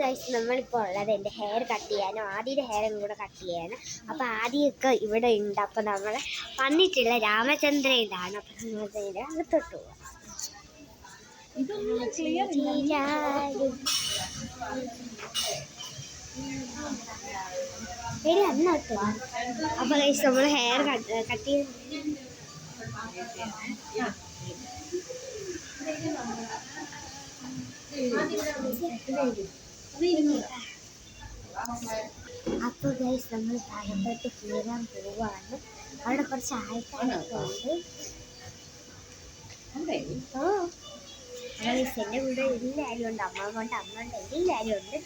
Guys നമ്മളിപ്പോൾ ഉള്ളത് എൻ്റെ ഹെയർ കട്ട് ചെയ്യാനും ആദ്യയുടെ ഹെയറും കൂടെ കട്ട് ചെയ്യാനും. അപ്പോൾ ആദ്യമൊക്കെ ഇവിടെ ഉണ്ട്. അപ്പോൾ നമ്മൾ വന്നിട്ടുള്ള രാമചന്ദ്രയിലാണ്. അപ്പം നമ്മൾ ഇതിൻ്റെ അകത്തോട്ട് പോവാം. അന്നോട്ട് അപ്പോൾ ഗൈസ് നമ്മൾ ഹെയർ കട്ട് ചെയ്ത് അപ്പോൾ ഗൈസ് നമ്മൾ താഴത്തോട്ട് കയറാൻ പോവാണ്. അവിടെ കുറച്ച് ആൾക്കാരൊക്കെ ഉണ്ട്. ഗൈസ് എൻ്റെ കൂടെ എല്ലാവരും ഉണ്ട്. അമ്മമ്മണ്ട്, അമ്മണ്ട്, എല്ലാവരും ഉണ്ട്.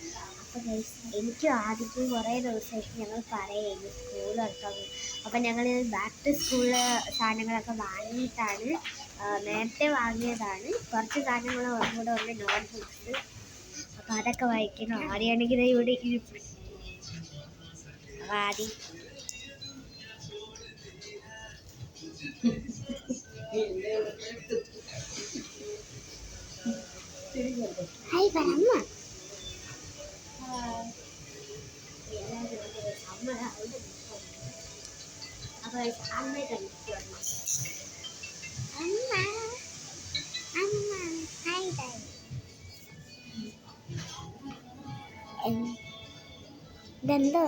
അപ്പോൾ ഗൈസ് എനിക്കും ആദ്യത്തെ കുറേ ദിവസമായിട്ട് ഞങ്ങൾ പറയുന്നു സ്കൂൾ തുറക്കാൻ. അപ്പം ഞങ്ങൾ ബാക്ക് ടു സ്കൂളിൽ സാധനങ്ങളൊക്കെ വാങ്ങിയിട്ടാണ്, നേരത്തെ വാങ്ങിയതാണ്. കുറച്ച് സാധനങ്ങൾ കൂടെ ഉണ്ട്, നോട്ട് ബുക്സ്. അപ്പം അതൊക്കെ വായിക്കണം. ആദ്യമാണെങ്കിൽ ഇവിടെ ഇരിക്കും. അപ്പം ആദ്യം ഹായ് പറമ്മ. അപ്പോൾ അമ്മയെ കണ്ടിട്ട് അമ്മ അമ്മ ഹായ് ഹായ്. ഇതെന്തോ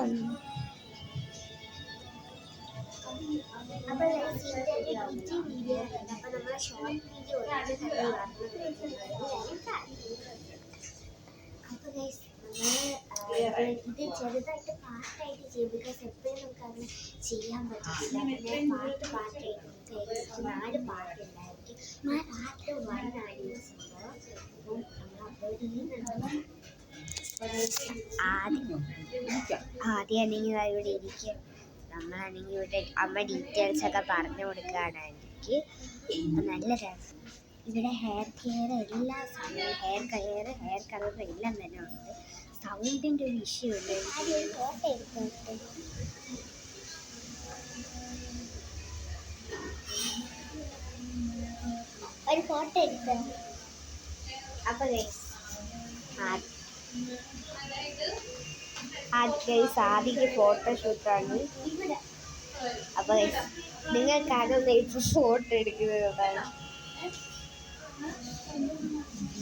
അപ്പോൾ വീഡിയോ ഉണ്ട്. അപ്പോൾ നമ്മളെ ഷോർട്ട് വീഡിയോ അപ്പോൾ ഗൈസ് ഇത് ചെറുതായിട്ട് പാർട്ടായിട്ട് ചെയ്യും. ബിക്കോസ് എപ്പോഴും നമുക്കത് ചെയ്യാൻ പറ്റില്ല. പാർട്ടായിട്ട് 4 പാർട്ടുണ്ടായിരിക്കും. 1 യൂസ് ചെയ്യുന്നത്. അപ്പം നമ്മൾ അപ്ലോഡ് ചെയ്യുന്നുണ്ട്. ആദ്യമാണെങ്കിൽ ഇവിടെ ഇരിക്കും. നമ്മളാണെങ്കിൽ ഇവിടെ അമ്മ ഡീറ്റെയിൽസ് ഒക്കെ പറഞ്ഞു കൊടുക്കുകയാണ് എനിക്ക്. നല്ല രസം. ഇവിടെ ഹെയർ കെയർ എല്ലാ സമയവും ഹെയർ കളർ എല്ലാം തന്നെ ഉണ്ട്. സൗണ്ടിൻ്റെ ഒരു ഇഷ്യൂ ഉണ്ട്. ഫോട്ടോ എടുത്തോട്ടെ. ഒരു ഫോട്ടോ എടുത്തോ. അപ്പോൾ ആദ്യത്തെ ഫോട്ടോഷൂട്ടാണ്. അപ്പോൾ നിങ്ങൾക്കാകെ ഫോട്ടോ എടുക്കുന്നതാണ്.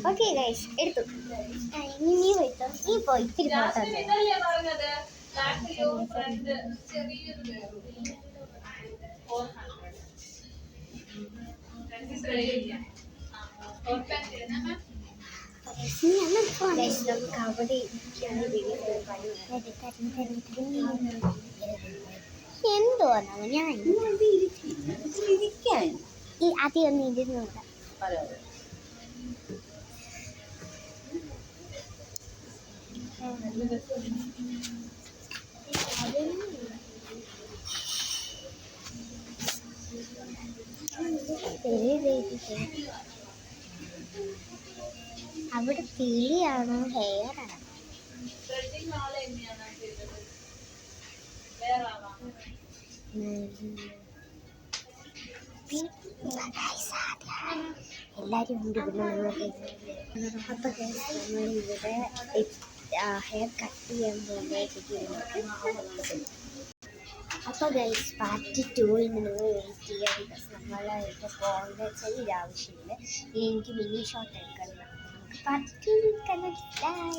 ഓക്കെ ഗൈസ് എടുത്തു. ഇനി നീ പോയിട്ടോ. നീ പോയി ഇത്തിരി ഫോട്ടോ നമുക്ക് അവിടെ ഇരിക്കുകയാണ്. എന്തോന്നാണ് ഞാൻ ആദ്യം ഒന്ന് ഇരുന്നുണ്ട്. അവിടെ കിളിയാണോ ഹെയറാണോ? എല്ലാവരും ഉണ്ട്. അപ്പോൾ നമ്മളിവിടെ ഹെയർ കട്ട് ചെയ്യാൻ പോകുമ്പോഴത്തേക്ക് അപ്പോൾ ഗൈസ് പാർട്ട് 2 നിങ്ങൾ വെയിറ്റ് ചെയ്യുക. ബിക്കോസ് നമ്മളായിട്ട് പോകേണ്ട വെച്ചാൽ ഇതാവശ്യമില്ല. എനിക്ക് മിനി ഷോട്ട് എടുക്കണം. നമുക്ക് പാർട്ട് 2 എടുക്കണം.